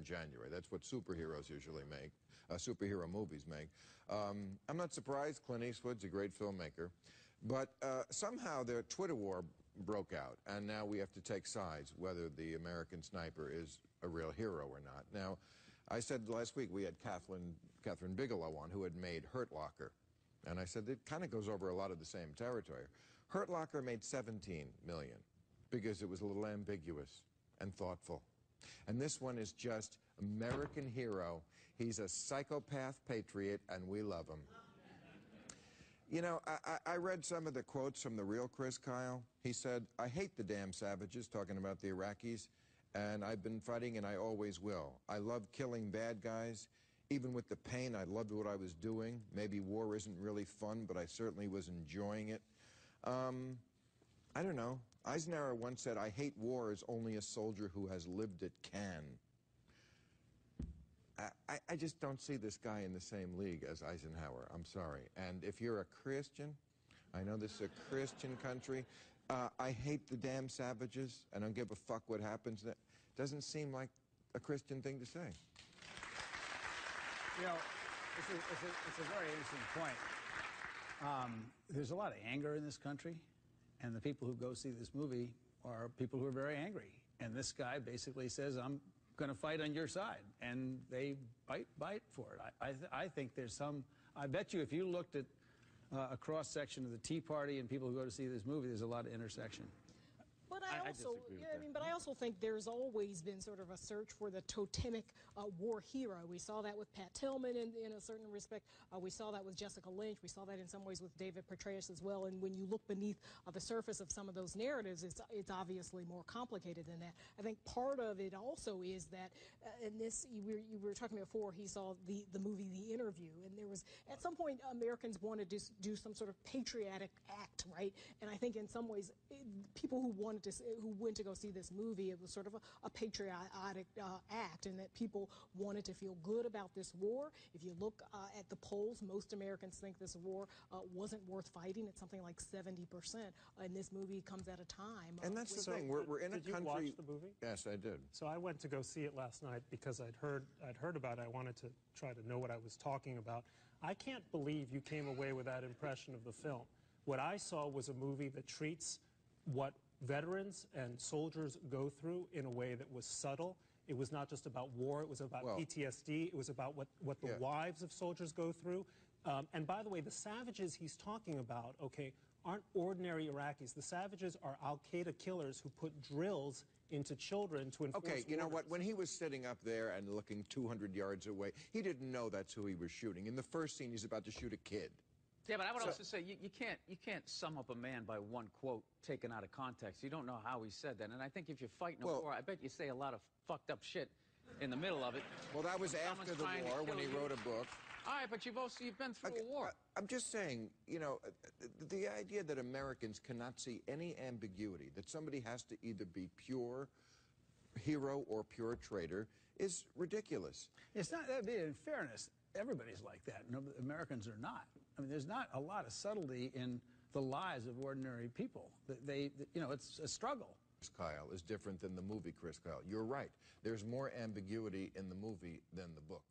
January. That's what superheroes usually make, superhero movies make. I'm not surprised. Clint Eastwood's a great filmmaker. But somehow the Twitter war broke out, and now we have to take sides, whether the American Sniper is a real hero or not. Now, I said last week we had Catherine Bigelow on, who had made Hurt Locker. And I said it kind of goes over a lot of the same territory. Hurt Locker made $17 million because it was a little ambiguous and thoughtful. And this one is just American hero. He's a psychopath patriot, and we love him. You know, I read some of the quotes from the real Chris Kyle. He said, "I hate the damn savages," talking about the Iraqis, "and I've been fighting and I always will. I love killing bad guys. Even with the pain, I loved what I was doing. Maybe war isn't really fun, but I certainly was enjoying it." I don't know. Eisenhower once said, "I hate war as only a soldier who has lived it can." I just don't see this guy in the same league as Eisenhower. I'm sorry. And if you're a Christian, I know this is a Christian country, I hate the damn savages. I don't give a fuck what happens. That doesn't seem like a Christian thing to say. You know, it's a very interesting point. There's a lot of anger in this country, and the people who go see this movie are people who are very angry. And this guy basically says, "I'm going to fight on your side," and they bite for it. I think there's some. I bet you if you looked at a cross section of the Tea Party and people who go to see this movie, there's a lot of intersection. But I also think there's always been sort of a search for the totemic war hero. We saw that with Pat Tillman in a certain respect. We saw that with Jessica Lynch. We saw that in some ways with David Petraeus as well. And when you look beneath the surface of some of those narratives, it's obviously more complicated than that. I think part of it also is that in this, you were talking before, he saw the movie The Interview, and there was at some point Americans wanted to do some sort of patriotic act, right? And I think in some ways people who went to go see this movie, it was sort of a patriotic act, and that people wanted to feel good about this war. If you look at the polls, most Americans think this war wasn't worth fighting. It's something like 70%. And this movie comes at a time. And that's the thing. We're in a country. Did you watch the movie? Yes, I did. So I went to go see it last night because I'd heard about it. I wanted to try to know what I was talking about. I can't believe you came away with that impression of the film. What I saw was a movie that treats what veterans and soldiers go through in a way that was subtle. It was not just about war. It was about PTSD. It was about what the wives of soldiers go through. And by the way, the savages he's talking about, okay, aren't ordinary Iraqis. The savages are al-Qaeda killers who put drills into children to enforce Okay, you know what? orders. When he was sitting up there and looking 200 yards away, he didn't know that's who he was shooting. In the first scene, he's about to shoot a kid. Yeah, but I would also say you can't sum up a man by one quote taken out of context. You don't know how he said that. And I think if you're fighting a war, I bet you say a lot of fucked up shit in the middle of it. Well, that was after the war when he wrote a book. All right, but you've been through a war. I'm just saying, you know, the idea that Americans cannot see any ambiguity, that somebody has to either be pure hero or pure traitor, is ridiculous. It's not that. In fairness, everybody's like that. No, Americans are not. I mean, there's not a lot of subtlety in the lives of ordinary people. You know, it's a struggle. Chris Kyle is different than the movie Chris Kyle. You're right. There's more ambiguity in the movie than the book.